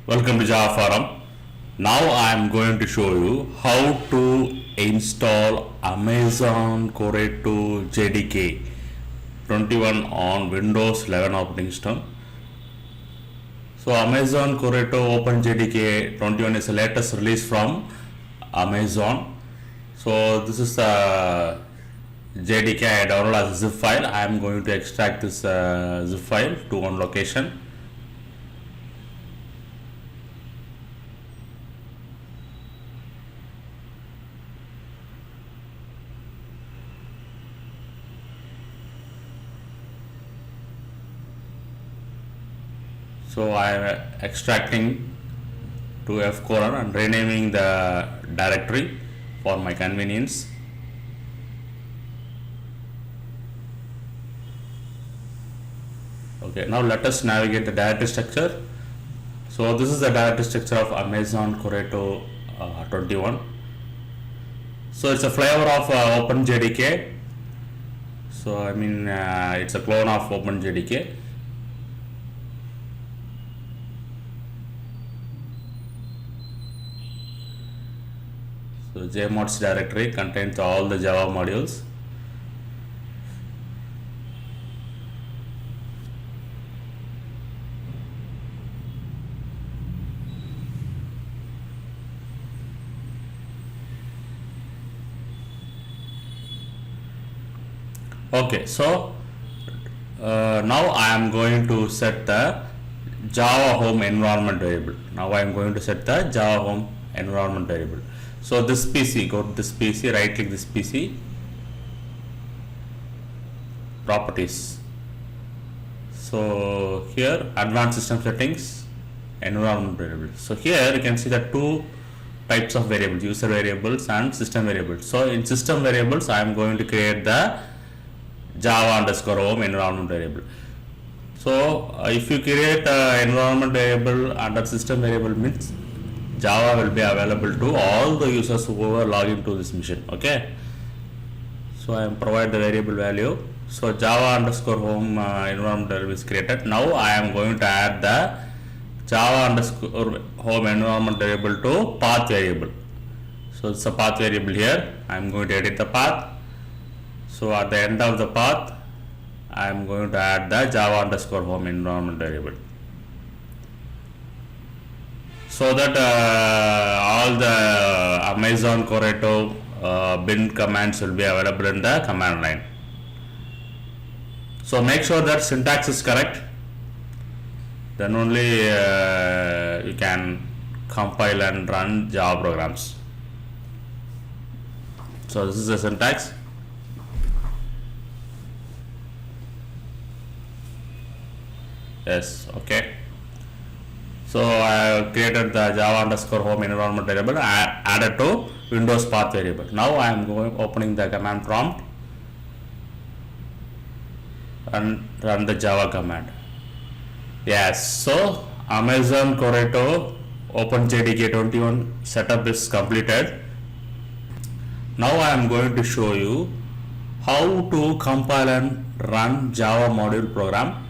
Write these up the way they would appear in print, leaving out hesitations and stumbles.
Welcome to JavaFrm. Now I am going to show you how to install Amazon Corretto JDK 21 on Windows 11 operating system. So Amazon Corretto Open JDK 21 is the latest release from Amazon. So this is the JDK I downloaded as a zip file. I am going to extract this zip file to one location. So I am extracting to F colon and renaming the directory for my convenience. Okay, now let us navigate the directory structure. So this is the directory structure of Amazon Corretto 21. So it's a flavor of OpenJDK. So I mean it's a clone of OpenJDK. So jmods directory contains all the Java modules. Okay, so now I am going to set the Java home environment variable. Now I am going to set the Java home environment variable. So this PC, go to this PC, right click this PC, properties. So here advanced system settings, environment variable. So here you can see the two types of variables, user variables and system variables. So in system variables I am going to create the Java underscore home environment variable. So if you create an environment variable under system variable means Java will be available to all the users who are logging to this machine. Okay. So I am provide the variable value. So Java underscore home environment variable is created. Now I am going to add the Java underscore home environment variable to path variable. So it's a path variable here. I am going to edit the path. So at the end of the path, I am going to add the Java underscore home environment variable. So that all the Amazon Corretto bin commands will be available in the command line. So make sure that syntax is correct. Then only you can compile and run Java programs. So this is the syntax. Yes, okay. So I created the Java underscore home environment variable, added to Windows path variable. Now I am opening the command prompt and run the Java command. Yes, so Amazon Corretto OpenJDK 21 setup is completed. Now I am going to show you how to compile and run Java module program.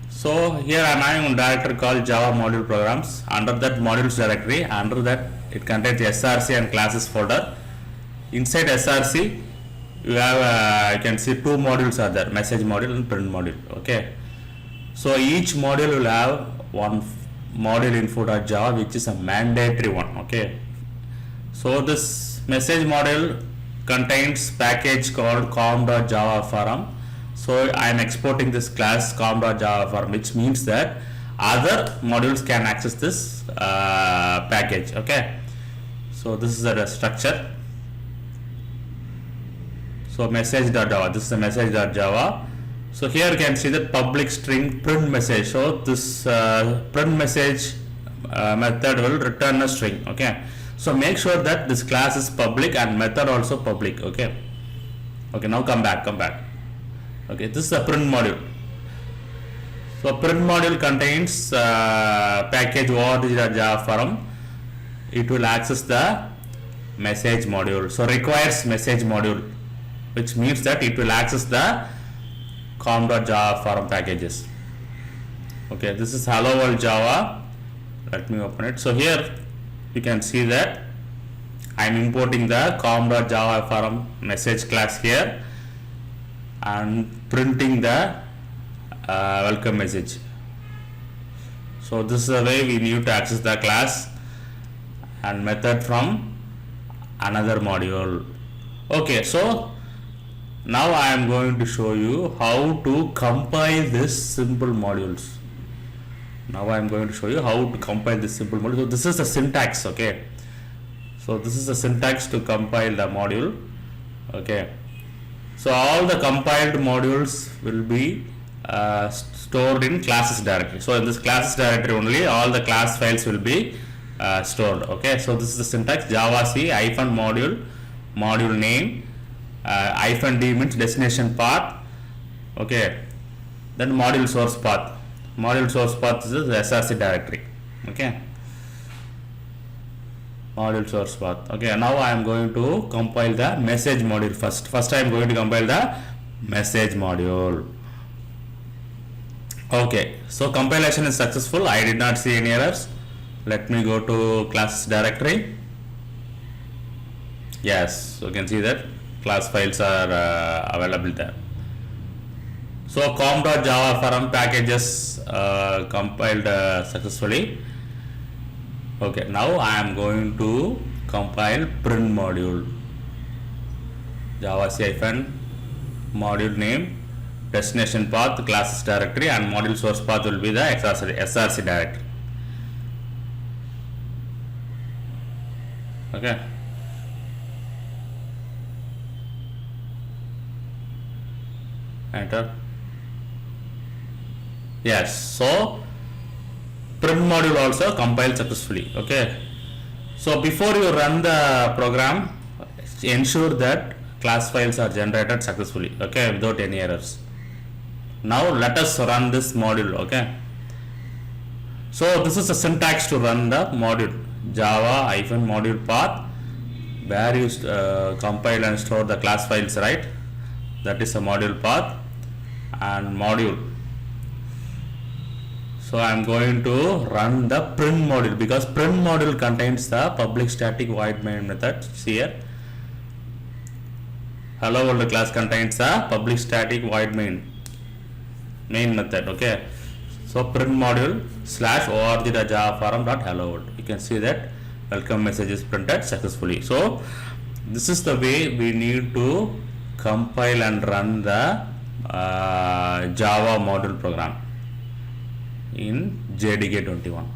So here I am having a directory called Java module programs. Under that modules directory, under that it contains src and classes folder. Inside src you have you can see two modules are there, message module and print module. Okay, so each module will have one module-info.java which is a mandatory one. Okay, so this message module contains package called com.javafrm. So I am exporting this class com.javafrm, which means that other modules can access this package. Okay, so this is the structure. So message.java, this is the message.java. So here you can see the public string print message. So this print message method will return a string. Okay, so make sure that this class is public and method also public. Okay, okay, now come back. Okay, this is the print module. So print module contains package org.javafrm. It will access the message module. So requires message module, which means that it will access the com.javafrm packages. Okay, this is HelloWorld.java. let me open it. So here you can see that I am importing the com.javafrm message class here and printing the welcome message. So this is the way we need to access the class and method from another module. Okay, so now I am going to show you how to compile this simple modules. Now I am going to show you how to compile this simple module. So this is the syntax, okay. So this is the syntax to compile the module, okay. So all the compiled modules will be stored in classes directory. So in this classes directory only all the class files will be stored, okay. So this is the syntax: javac -module, module name, -d means destination path, okay. Then module source path. Module source path is the src directory, okay. Module source path, okay. Now I am going to compile the message module first. I am going to compile the message module. Okay, so compilation is successful. I did not see any errors. Let me go to classes directory. Yes, you can see that class files are available there. So com.javafrm packages compiled successfully. Okay, now I am going to compile print module. javac -module name, destination path, classes directory, and module source path will be the src directory. Okay. Enter. Yes, so print module also compiled successfully, okay. So before you run the program, ensure that class files are generated successfully, okay, without any errors. Now let us run this module, okay. So this is the syntax to run the module: java -module path, where you compile and store the class files, right? That is a module path and module. So I am going to run the print module because print module contains the public static void main method. See here, hello world class contains the public static void main method, okay. So print module /org.javafrm.helloworld. You can see that welcome message is printed successfully. So this is the way we need to compile and run the Java module program in JDK 21.